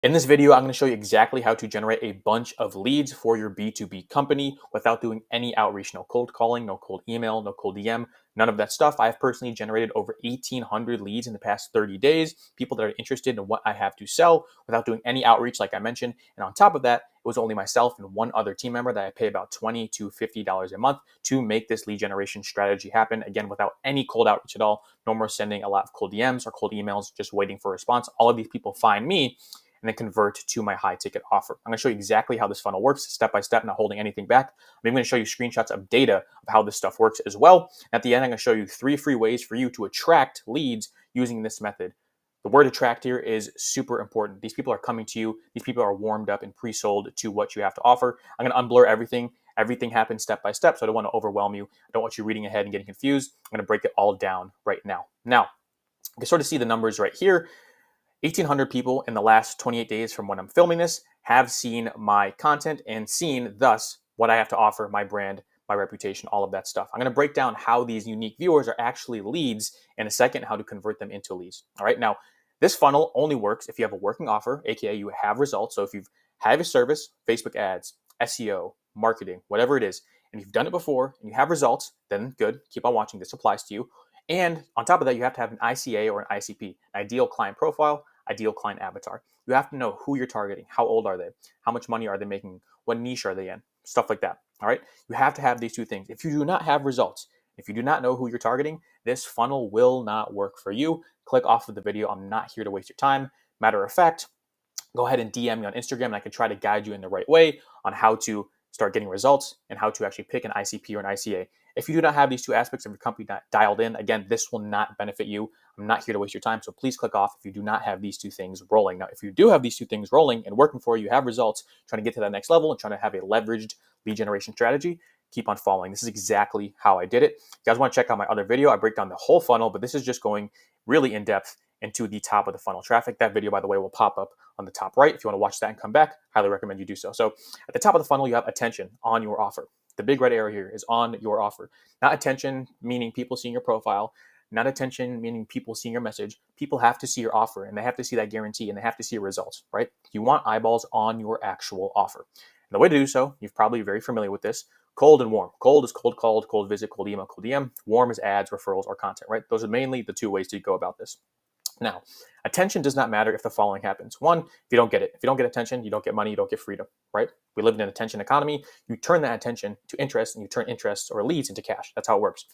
In this video, I'm going to show you exactly how to generate a bunch of leads for your B2B company without doing any outreach, no cold calling, no cold email, no cold DM, none of that stuff. I've personally generated over 1,800 leads in the past 30 days, people that are interested in what I have to sell without doing any outreach, like I mentioned. And on top of that, it was only myself and one other team member that I pay about $20 to $50 a month to make this lead generation strategy happen. Again, without any cold outreach at all. No more sending a lot of cold DMs or cold emails, just waiting for a response. All of these people find me and then convert to my high ticket offer. I'm going to show you exactly how this funnel works step by step, not holding anything back. I'm even going to show you screenshots of data of how this stuff works as well. At the end, I'm going to show you 3 free ways for you to attract leads using this method. The word attract here is super important. These people are coming to you. These people are warmed up and pre-sold to what you have to offer. I'm going to unblur everything. Everything happens step by step, so I don't want to overwhelm you. I don't want you reading ahead and getting confused. I'm going to break it all down right now. Now, you can sort of see the numbers right here. 1,800 people in the last 28 days from when I'm filming this have seen my content and seen, thus, what I have to offer, my brand, my reputation, all of that stuff. I'm going to break down how these unique viewers are actually leads in a second, how to convert them into leads. All right, now, this funnel only works if you have a working offer, aka you have results. So if you have a service, Facebook ads, SEO, marketing, whatever it is, and you've done it before and you have results, then good, keep on watching. This applies to you. And on top of that, you have to have an ICA or an ICP, ideal client profile, ideal client avatar. You have to know who you're targeting. How old are they? How much money are they making? What niche are they in? Stuff like that. All right. You have to have these 2 things. If you do not have results, if you do not know who you're targeting, this funnel will not work for you. Click off of the video. I'm not here to waste your time. Matter of fact, go ahead and DM me on Instagram and I can try to guide you in the right way on how to start getting results and how to actually pick an ICP or an ICA. If you do not have these 2 aspects of your company dialed in, again, this will not benefit you. I'm not here to waste your time, so please click off if you do not have these 2 things rolling. Now, if you do have these 2 things rolling and working for you, you have results, trying to get to that next level and trying to have a leveraged lead generation strategy, keep on following. This is exactly how I did it. If you guys want to check out my other video, I break down the whole funnel, but this is just going really in depth into the top of the funnel traffic. That video, by the way, will pop up on the top right. If you want to watch that and come back, highly recommend you do so. So at the top of the funnel, you have attention on your offer. The big red arrow here is on your offer. Not attention, meaning people seeing your profile. Not attention, meaning people seeing your message. People have to see your offer, and they have to see that guarantee, and they have to see your results, right? You want eyeballs on your actual offer. And the way to do so, you're probably very familiar with this, cold and warm. Cold is cold called, cold visit, cold email, cold DM. Warm is ads, referrals, or content, right? Those are mainly the 2 ways to go about this. Now, attention does not matter if the following happens. 1, if you don't get it. If you don't get attention, you don't get money, you don't get freedom, right? We live in an attention economy. You turn that attention to interest, and you turn interest or leads into cash. That's how it works.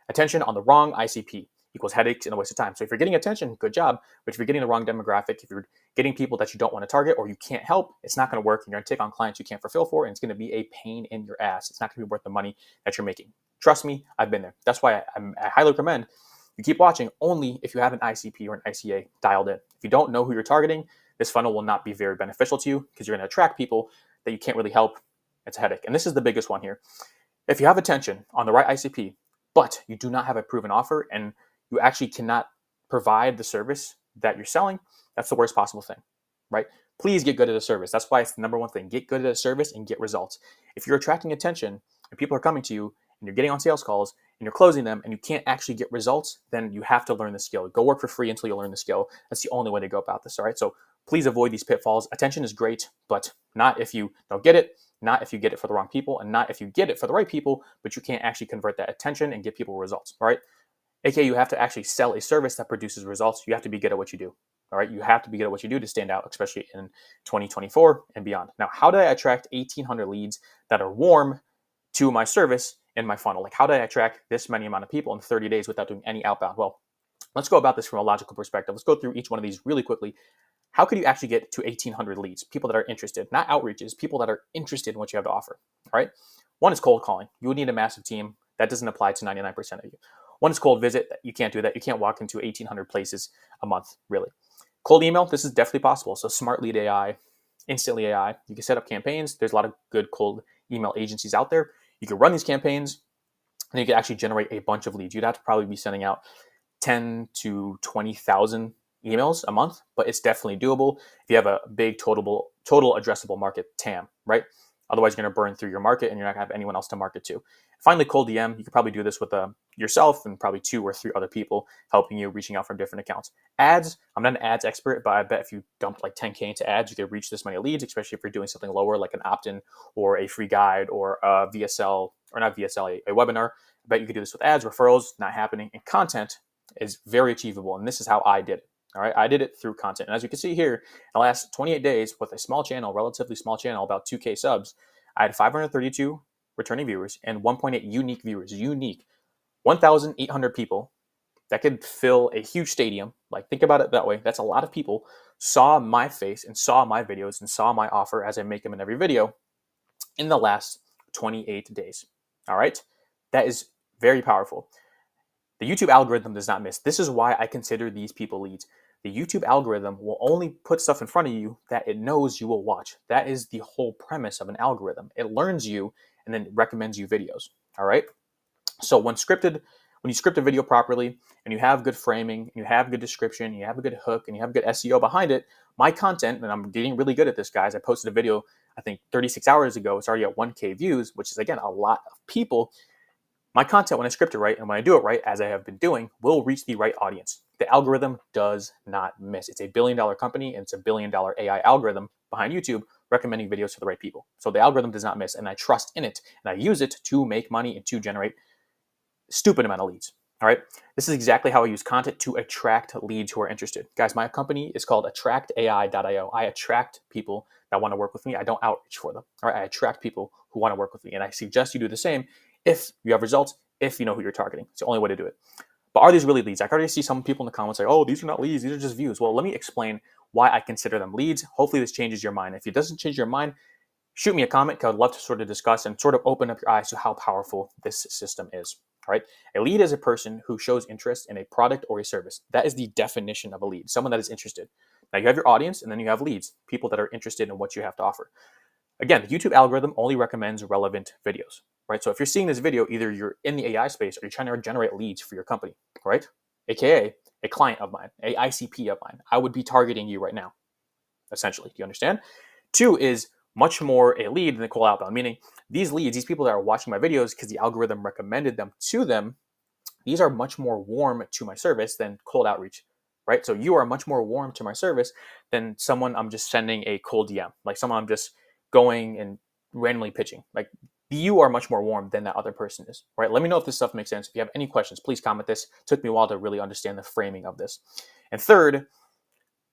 Attention on the wrong ICP equals headaches and a waste of time. So if you're getting attention, good job. But if you're getting the wrong demographic, if you're getting people that you don't want to target or you can't help, it's not going to work. You're going to take on clients you can't fulfill for, and it's going to be a pain in your ass. It's not going to be worth the money that you're making. Trust me, I've been there. That's why I highly recommend you keep watching only if you have an ICP or an ICA dialed in. If you don't know who you're targeting, this funnel will not be very beneficial to you because you're going to attract people that you can't really help. It's a headache. And this is the biggest one here. If you have attention on the right ICP, but you do not have a proven offer and you actually cannot provide the service that you're selling, that's the worst possible thing, right? Please get good at a service. That's why it's the number 1 thing. Get good at a service and get results. If you're attracting attention and people are coming to you and you're getting on sales calls and you're closing them and you can't actually get results, then you have to learn the skill. Go work for free until you learn the skill. That's the only way to go about this, all right? So please avoid these pitfalls. Attention is great, but not if you don't get it, not if you get it for the wrong people, and not if you get it for the right people, but you can't actually convert that attention and get people results, all right? AKA, you have to actually sell a service that produces results. You have to be good at what you do, all right? You have to be good at what you do to stand out, especially in 2024 and beyond. Now, how did I attract 1,800 leads that are warm to my service in my funnel? Like, how did I attract this many amount of people in 30 days without doing any outbound? Well, let's go about this from a logical perspective. Let's go through each one of these really quickly. How could you actually get to 1,800 leads? People that are interested, not outreaches, people that are interested in what you have to offer, all right? 1 is cold calling. You would need a massive team. That doesn't apply to 99% of you. 1 is cold visit. You can't do that. You can't walk into 1,800 places a month, really. Cold email, this is definitely possible. So Smart Lead AI, Instantly AI, you can set up campaigns. There's a lot of good cold email agencies out there. You can run these campaigns and you can actually generate a bunch of leads. You'd have to probably be sending out 10 to 20,000 emails a month, but it's definitely doable if you have a big total addressable market TAM, right? Otherwise, you're going to burn through your market and you're not going to have anyone else to market to. Finally, cold DM, you could probably do this with yourself and probably 2 or 3 other people helping you, reaching out from different accounts. Ads, I'm not an ads expert, but I bet if you dumped like 10K into ads, you could reach this many leads, especially if you're doing something lower like an opt-in or a free guide or a VSL, or not VSL, a webinar. I bet you could do this with ads. Referrals, not happening. And content is very achievable. And this is how I did it. All right, I did it through content. And as you can see here, in the last 28 days with a small channel, relatively small channel, about 2K subs, I had 532 returning viewers and 1.8 unique viewers. Unique. 1,800 people that could fill a huge stadium. Like, think about it that way. That's a lot of people saw my face and saw my videos and saw my offer as I make them in every video in the last 28 days. All right, that is very powerful. The YouTube algorithm does not miss. This is why I consider these people leads. The YouTube algorithm will only put stuff in front of you that it knows you will watch. That is the whole premise of an algorithm. It learns you and then recommends you videos. All right. So when you script a video properly and you have good framing, and you have good description, you have a good hook, and you have good SEO behind it, my content, and I'm getting really good at this, guys. I posted a video, I think 36 hours ago. It's already at 1K views, which is, again, a lot of people. My content, when I script it right and when I do it right, as I have been doing, will reach the right audience. The algorithm does not miss. It's a $1 billion company, and it's a $1 billion AI algorithm behind YouTube recommending videos to the right people. So the algorithm does not miss, and I trust in it, and I use it to make money and to generate stupid amount of leads. All right. This is exactly how I use content to attract leads who are interested. Guys, my company is called attractai.io. I attract people that want to work with me. I don't outreach for them. All right. I attract people who want to work with me. And I suggest you do the same if you have results, if you know who you're targeting. It's the only way to do it. But are these really leads? I can already see some people in the comments say, oh, these are not leads. These are just views. Well, let me explain why I consider them leads. Hopefully this changes your mind. If it doesn't change your mind, shoot me a comment, because I'd love to sort of discuss and sort of open up your eyes to how powerful this system is. All right. A lead is a person who shows interest in a product or a service. That is the definition of a lead, someone that is interested. Now you have your audience, and then you have leads, people that are interested in what you have to offer. Again, the YouTube algorithm only recommends relevant videos, right? So if you're seeing this video, either you're in the AI space or you're trying to generate leads for your company, right? AKA a client of mine, a ICP of mine. I would be targeting you right now, essentially. Do you understand? 2 is much more a lead than a cold outbound, meaning these leads, these people that are watching my videos because the algorithm recommended them to them, these are much more warm to my service than cold outreach, right? So you are much more warm to my service than someone I'm just sending a cold DM, like someone I'm just going and randomly pitching. Like, you are much more warm than that other person is, right? Let me know if this stuff makes sense. If you have any questions, please comment this. It took me a while to really understand the framing of this. And third,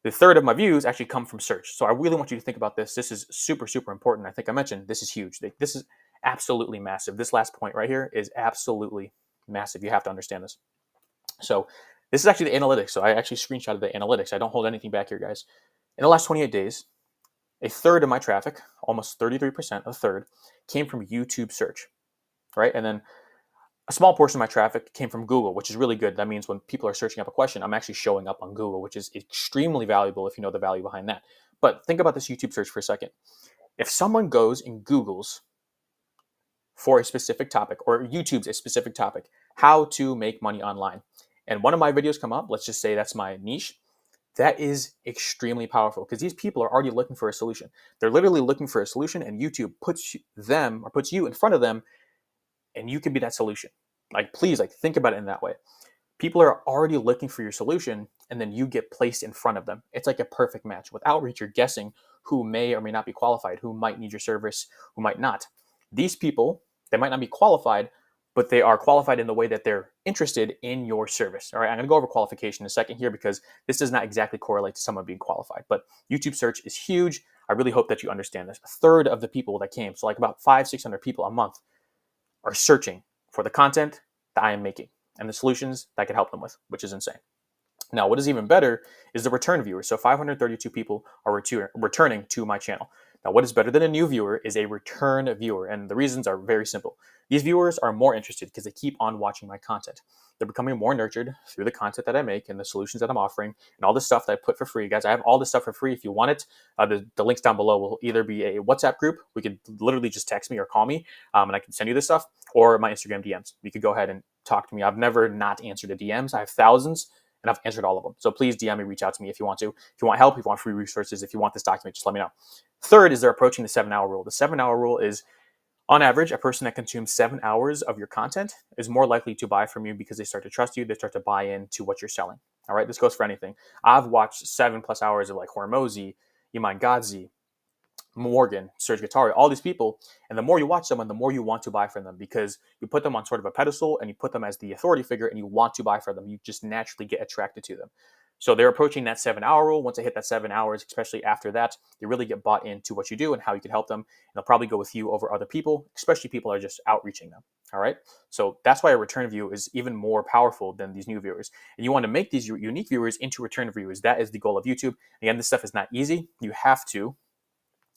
the third of my views actually come from search. So I really want you to think about this. This is super, super important. I think I mentioned this is huge. This is absolutely massive. This last point right here is absolutely massive. You have to understand this. So this is actually the analytics. So I actually screenshotted the analytics. I don't hold anything back here, guys. In the last 28 days, a third of my traffic, almost 33%, a third, came from YouTube search, right? And then a small portion of my traffic came from Google, which is really good. That means when people are searching up a question, I'm actually showing up on Google, which is extremely valuable if you know the value behind that. But think about this YouTube search for a second. If someone goes and Googles for a specific topic, or YouTube's a specific topic, how to make money online, and one of my videos come up, let's just say that's my niche, that is extremely powerful, because these people are already looking for a solution. They're literally looking for a solution, and YouTube puts you in front of them, and you can be that solution. Like, please, like, think about it in that way. People are already looking for your solution, and then you get placed in front of them. It's like a perfect match. With outreach, you're guessing who may or may not be qualified, who might need your service, who might not. These people, they might not be qualified, but they are qualified in the way that they're interested in your service. All right, I'm going to go over qualification in a second here, because this does not exactly correlate to someone being qualified. But YouTube search is huge. I really hope that you understand this. A third of the people that came, so like about 500-600 people a month, are searching for the content that I am making and the solutions that I can help them with, which is insane. Now, what is even better is the return viewers. So 532 people are returning to my channel. Now, what is better than a new viewer is a return viewer, and the reasons are very simple. These viewers are more interested because they keep on watching my content. They're becoming more nurtured through the content that I make and the solutions that I'm offering and all the stuff that I put for free. Guys, I have all this stuff for free if you want it. The links down below will either be a WhatsApp group. We could literally just text me or call me, and I can send you this stuff, or my Instagram DMs. You could go ahead and talk to me. I've never not answered the DMs. I have thousands, and I've answered all of them. So please DM me, reach out to me if you want to. If you want help, if you want free resources, if you want this document, just let me know. Third is they're approaching the 7-hour rule. The 7-hour rule is On average, a person that consumes 7 hours of your content is more likely to buy from you because they start to trust you. They start to buy into what you're selling. All right, this goes for anything. I've watched 7+ hours of like Hormozi, Iman Gadzhi, Morgan, Serge Guattari, all these people. And the more you watch someone, the more you want to buy from them because you put them on sort of a pedestal and you put them as the authority figure and you want to buy from them. You just naturally get attracted to them. So they're approaching that 7 hour rule. Once they hit that 7 hours, especially after that, they really get bought into what you do and how you can help them. And they'll probably go with you over other people, especially people that are just outreaching them. All right. So that's why a return view is even more powerful than these new viewers. And you want to make these unique viewers into return viewers. That is the goal of YouTube. Again, this stuff is not easy. You have to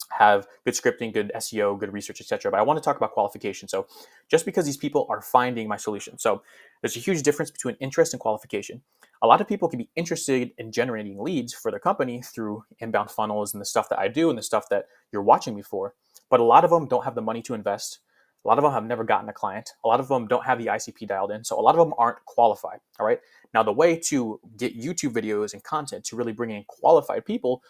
have good scripting, good SEO, good research, etc. But I want to talk about qualification. So just because these people are finding my solution. So there's a huge difference between interest and qualification. A lot of people can be interested in generating leads for their company through inbound funnels and the stuff that I do and the stuff that you're watching me for. But a lot of them don't have the money to invest. A lot of them have never gotten a client. A lot of them don't have the ICP dialed in. So a lot of them aren't qualified. All right. Now, the way to get YouTube videos and content to really bring in qualified people,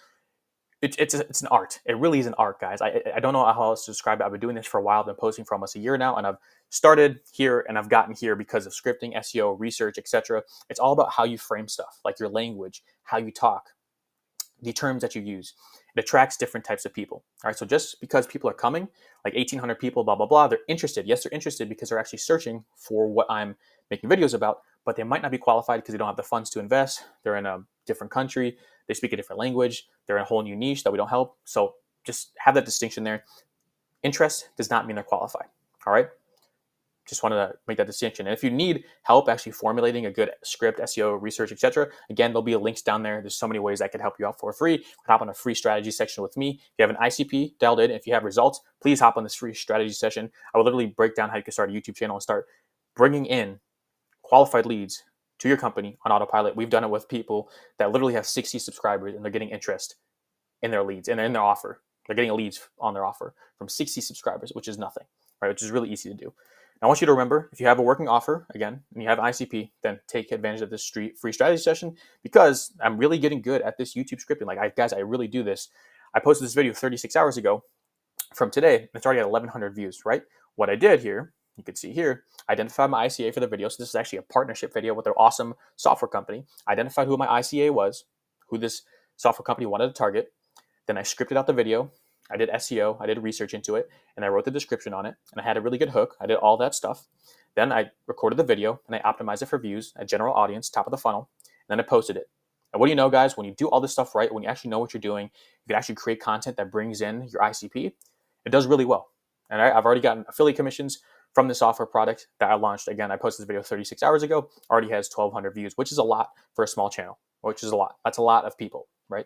it's an art. It really is an art, guys. I don't know how else to describe it. I've been doing this for a while. I've been posting for almost a year now, and I've started here and I've gotten here because of scripting, SEO, research, etc. It's all about how you frame stuff, like your language, how you talk, the terms that you use. It attracts different types of people. All right. So just because people are coming, like 1,800 people, blah, blah, blah, they're interested. Yes, they're interested because they're actually searching for what I'm making videos about, but they might not be qualified because they don't have the funds to invest. They're in a different country. They speak a different language. They're in a whole new niche that we don't help. So just have that distinction there. Interest does not mean they're qualified. All right. Just wanted to make that distinction. And if you need help actually formulating a good script, SEO, research, etc., again, there'll be links down there. There's so many ways I can help you out for free. Hop on a free strategy section with me. If you have an ICP dialed in, if you have results, please hop on this free strategy session. I will literally break down how you can start a YouTube channel and start bringing in qualified leads to your company on autopilot. We've done it with people that literally have 60 subscribers and they're getting interest in their leads and in their offer. They're getting leads on their offer from 60 subscribers, which is nothing, right? Which is really easy to do. I want you to remember, if you have a working offer, again, and you have ICP, then take advantage of this free strategy session because I'm really getting good at this YouTube scripting. Like, guys, I really do this. I posted this video 36 hours ago from today. It's already at 1,100 views, right? What I did here, you can see here, identified my ICA for the video. So this is actually a partnership video with their awesome software company. Identified who my ICA was, who this software company wanted to target. Then I scripted out the video. I did SEO, I did research into it, and I wrote the description on it, and I had a really good hook. I did all that stuff. Then I recorded the video, and I optimized it for views, a general audience, top of the funnel, and then I posted it. And what do you know, guys? When you do all this stuff right, when you actually know what you're doing, you can actually create content that brings in your ICP. It does really well. And I've already gotten affiliate commissions from this software product that I launched. Again, I posted this video 36 hours ago, already has 1,200 views, which is a lot for a small channel, which is a lot. That's a lot of people, right?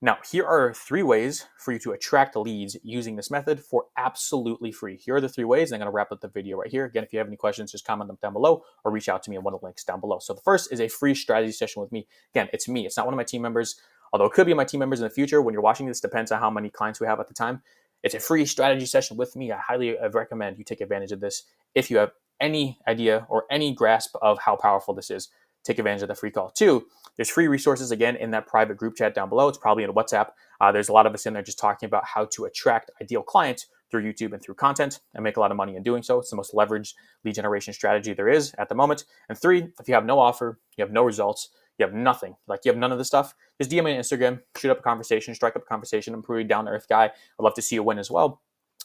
Now, here are 3 ways for you to attract leads using this method for absolutely free. Here are the 3 ways, and I'm going to wrap up the video right here. Again, if you have any questions, just comment them down below or reach out to me in one of the links down below. So the first is a free strategy session with me. Again, it's me. It's not one of my team members, although it could be my team members in the future. When you're watching this, depends on how many clients we have at the time. It's a free strategy session with me. I highly recommend you take advantage of this. If you have any idea or any grasp of how powerful this is, take advantage of the free call. 2, there's free resources, again, in that private group chat down below. It's probably in WhatsApp. There's a lot of us in there just talking about how to attract ideal clients through YouTube and through content and make a lot of money in doing so. It's the most leveraged lead generation strategy there is at the moment. And 3, if you have no offer, you have no results, you have nothing, like you have none of this stuff, just DM me on Instagram, shoot up a conversation, strike up a conversation. I'm a pretty down-to-earth guy. I'd love to see you win as well.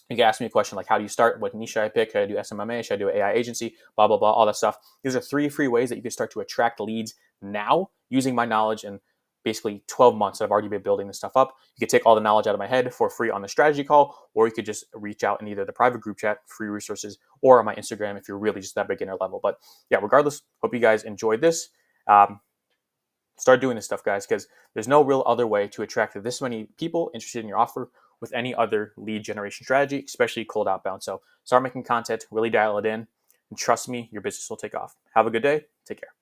You can ask me a question like, how do you start? What niche should I pick? Should I do SMMA? Should I do an AI agency? Blah, blah, blah, all that stuff. These are 3 free ways that you can start to attract leads now using my knowledge and basically 12 months that I've already been building this stuff up. You could take all the knowledge out of my head for free on the strategy call, or you could just reach out in either the private group chat, free resources, or on my Instagram if you're really just that beginner level. But yeah, regardless, hope you guys enjoyed this. Start doing this stuff, guys, because there's no real other way to attract this many people interested in your offer with any other lead generation strategy, especially cold outbound. So start making content, really dial it in, and trust me, your business will take off. Have a good day. Take care.